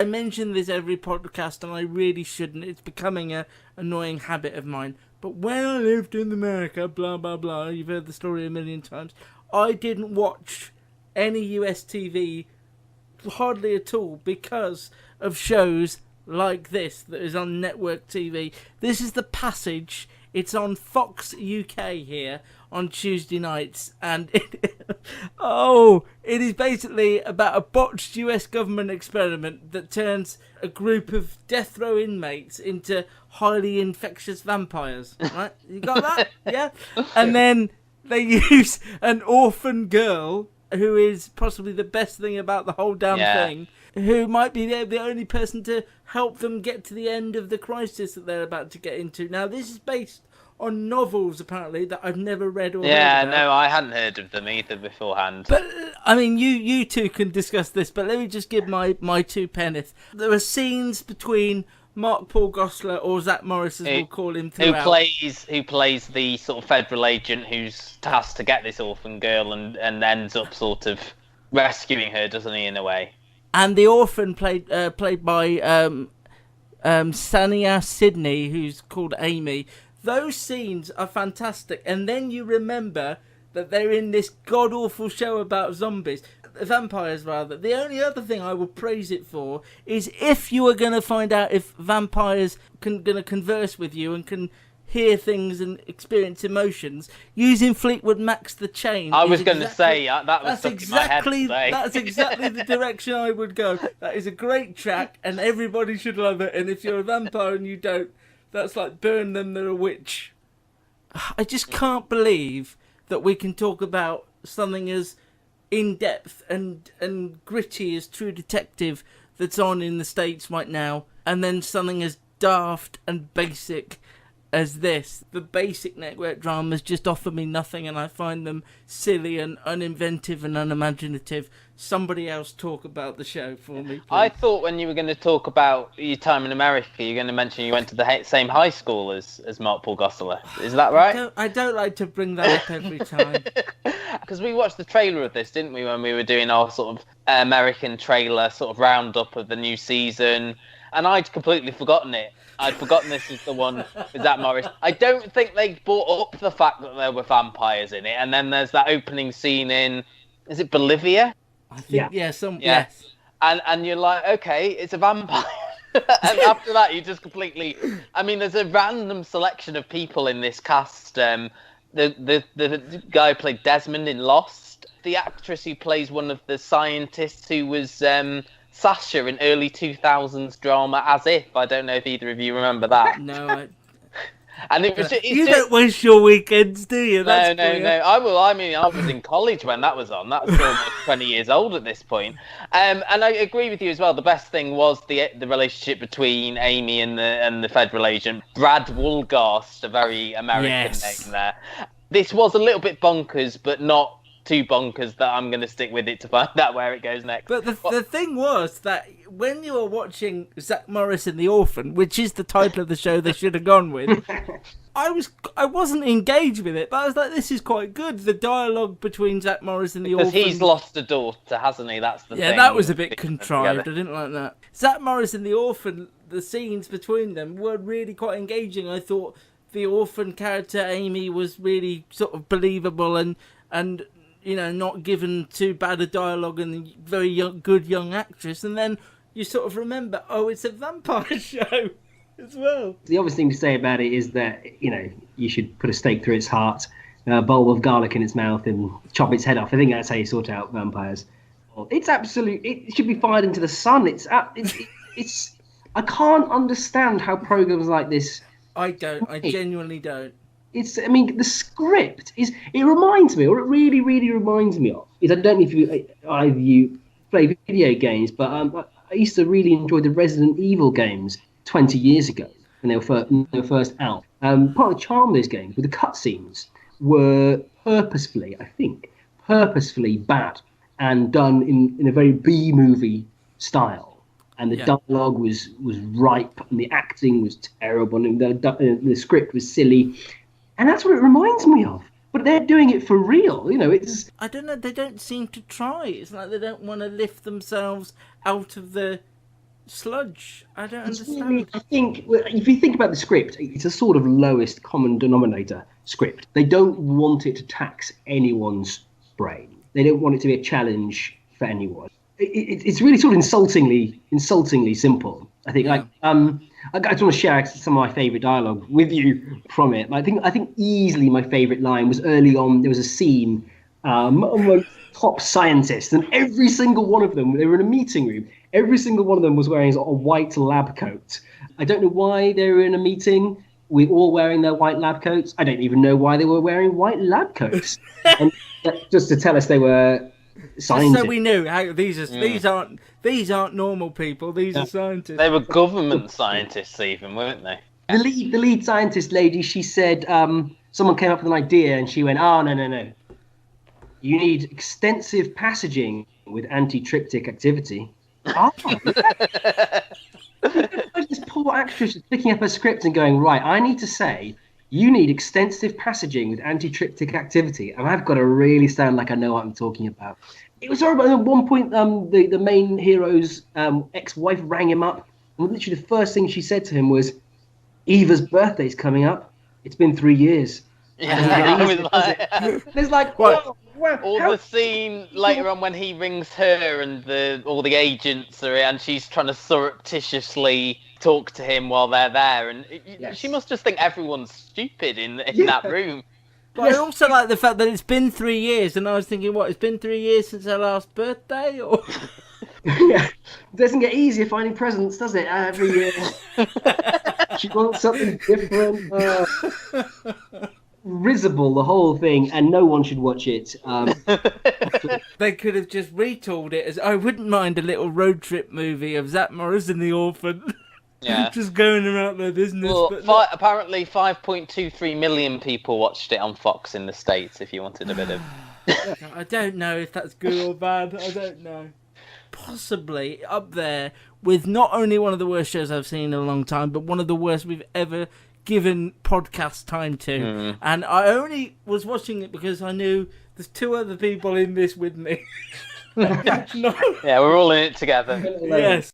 I mention this every podcast, and I really shouldn't. It's becoming a annoying habit of mine. But when I lived in America, blah, blah, blah, you've heard the story a million times, I didn't watch any US TV hardly at all because of shows like this that is on network TV. This is The Passage. It's on Fox UK here on Tuesday nights, and it is basically about a botched US government experiment that turns a group of death row inmates into highly infectious vampires. Right? You got that? Yeah? And then they use an orphan girl, who is possibly the best thing about the whole damn thing, who might be the only person to help them get to the end of the crisis that they're about to get into. Now, this is based on novels, apparently, that I've never read or heard about. No, I hadn't heard of them either beforehand. But, I mean, you two can discuss this, but let me just give my two penneth. There are scenes between Mark Paul Gosselaar, or Zack Morris, as we'll call him throughout. Who plays the sort of federal agent who's tasked to get this orphan girl and ends up sort of rescuing her, doesn't he, in a way? And the orphan played by Sania Sidney, who's called Amy. Those scenes are fantastic. And then you remember that they're in this god-awful show about vampires rather. The only other thing I will praise it for is if you are going to find out if vampires going to converse with you and can hear things and experience emotions, using Fleetwood Mac's The Chain. I was going to say, that was stuck in my head today. That's exactly the direction I would go. That is a great track and everybody should love it. And if you're a vampire and you don't, that's like burn them, they're a witch. I just can't believe that we can talk about something as in-depth and gritty as True Detective that's on in the States right now, and then something as daft and basic as this. The basic network dramas just offer me nothing, and I find them silly and uninventive and unimaginative. Somebody else talk about the show for me, please. I thought when you were going to talk about your time in America, you're going to mention you went to the same high school as Mark Paul Gosselaar. Is that right? I don't like to bring that up every time. Because we watched the trailer of this, didn't we, when we were doing our sort of American trailer sort of roundup of the new season, and I'd completely forgotten it. I'd forgotten this is the one with Zack Morris. I don't think they brought up the fact that there were vampires in it, and then there's that opening scene in, is it Bolivia? I think, yes. And you're like, okay, it's a vampire. And after that, you just completely... I mean, there's a random selection of people in this cast. The guy who played Desmond in Lost. The actress who plays one of the scientists who was Sasha in early 2000s drama As If. I don't know if either of you remember that. No, And it was you don't waste your weekends, do you? No. I mean, I was in college when that was on. That was almost 20 years old at this point. And I agree with you as well. The best thing was the relationship between Amy and the federal agent. Brad Woolgast, a very American name there. This was a little bit bonkers, but not too bonkers that I'm going to stick with it to find out where it goes next. But the thing was that when you were watching Zack Morris and the Orphan, which is the title of the show they should have gone with, I wasn't engaged with it, but I was like, this is quite good. The dialogue between Zack Morris and the Orphan. Because he's lost a daughter, hasn't he? That's the thing. Yeah, that was a bit contrived. I didn't like that. Zack Morris and the Orphan, the scenes between them were really quite engaging. I thought the Orphan character, Amy, was really sort of believable and you know, not given too bad a dialogue and very good young actress. And then you sort of remember, oh, it's a vampire show as well. The obvious thing to say about it is that, you know, you should put a stake through its heart, a bowl of garlic in its mouth and chop its head off. I think that's how you sort out vampires. It's it should be fired into the sun. It's I can't understand how programs like this... I genuinely don't. I mean, the script it reminds me, or it really, really reminds me of, I don't know if you play video games, but I used to really enjoy the Resident Evil games 20 years ago when they were first out. Part of the charm of those games with the cutscenes were purposefully bad and done in a very B-movie style. And the dialogue was ripe, and the acting was terrible, and the script was silly. And that's what it reminds me of. But they're doing it for real, you know. It's I don't know. They don't seem to try. It's like they don't want to lift themselves out of the sludge. I don't It's understand. really, I think, if you think about the script, it's a sort of lowest common denominator script. They don't want it to tax anyone's brain. They don't want it to be a challenge for anyone. It's really sort of insultingly simple. I think, Yeah. I just want to share some of my favourite dialogue with you from it. I think easily my favourite line was early on. There was a scene among top scientists, and every single one of them, they were in a meeting room. Every single one of them was wearing a white lab coat. I don't know why they were in a meeting. We're all wearing their white lab coats. I don't even know why they were wearing white lab coats. And just to tell us they were scientists. Just so we knew how these aren't normal people. These are scientists. They were government scientists, even, weren't they? The lead scientist lady, she said, someone came up with an idea, and she went, no. You need extensive passaging with antitryptic activity. This poor actress is picking up her script and going, right, I need to say, you need extensive passaging with antitryptic activity, and I've got to really sound like I know what I'm talking about. It was horrible. At one point, the main hero's ex-wife rang him up, and literally the first thing she said to him was, Eva's birthday's coming up. It's been 3 years. There's like, what? The scene later on when he rings her and all the agents are, and she's trying to surreptitiously talk to him while they're there, and she must just think everyone's stupid in that room. But I also like the fact that it's been 3 years, and I was thinking, what? It's been 3 years since her last birthday, or? Yeah, it doesn't get easier finding presents, does it? Every year, she wants something different. Risible, the whole thing, and no one should watch it. They could have just retooled it as, I wouldn't mind a little road trip movie of Zack Morris and the Orphan. Yeah. Just going around their business. Well, apparently 5.23 million people watched it on Fox in the States, if you wanted a bit of... I don't know if that's good or bad. I don't know. Possibly up there with not only one of the worst shows I've seen in a long time, but one of the worst we've ever given podcast time to. And I only was watching it because I knew there's two other people in this with me. No. Yeah, we're all in it together. Yes.